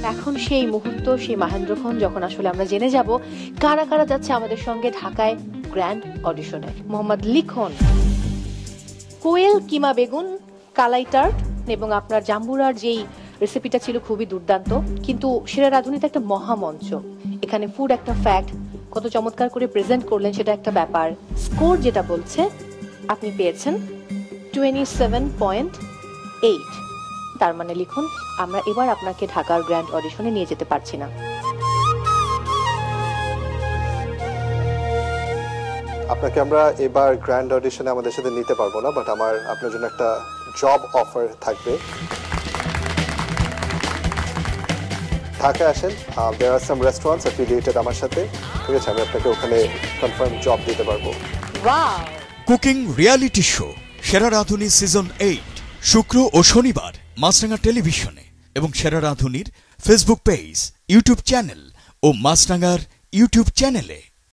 এখন সেই মুহূর্ত, সেই মাহেন্দ্রক্ষণ যখন আসলে আমরা জেনে যাব কারা কারা যাচ্ছে আমাদের সঙ্গে ঢাকায় গ্র্যান্ড অডিশনে। মোহাম্মদ লিখন, কোয়েল কিমা বেগুন, কালাই টার্ট এবং আপনার জাম্বুরার যেই রেসিপিটা ছিল খুবই দুর্দান্ত, কিন্তু সেরা রাঁধুনিতে একটা মহামঞ্চ, এখানে ফুড একটা ফ্যাক্ট, কত চমৎকার করে প্রেজেন্ট করলেন সেটা একটা ব্যাপার। স্কোর যেটা বলছে আপনি পেয়েছেন 27.8। তার মানে লিখুন আমরা এবার আপনাকে ঢাকার গ্র্যান্ড অডিশনে নিয়ে যেতে পারছি না। আপনাকে আমরা এবার গ্র্যান্ড অডিশনে আমাদের সাথে নিতে পারবো না, বাট আমার আপনার জন্য একটা জব অফার থাকবে। ঢাকায় আসেন, দেয়ার আর সাম রেস্টুরেন্টস অ্যাফিলিয়েটেড আমার সাথে, ঠিক আছে? আমি আপনাকে ওখানে কনফার্ম জব দিতে পারবো। ওয়াও! কুকিং রিয়ালিটি শো সেরা রাঁধুনি সিজন 8 শুক্র ও শনিবার মাছরাঙা টেলিভিশনে এবং সেরা রাঁধুনির ফেসবুক পেজ, ইউটিউব চ্যানেল ও মাছরাঙার ইউটিউব চ্যানেলে।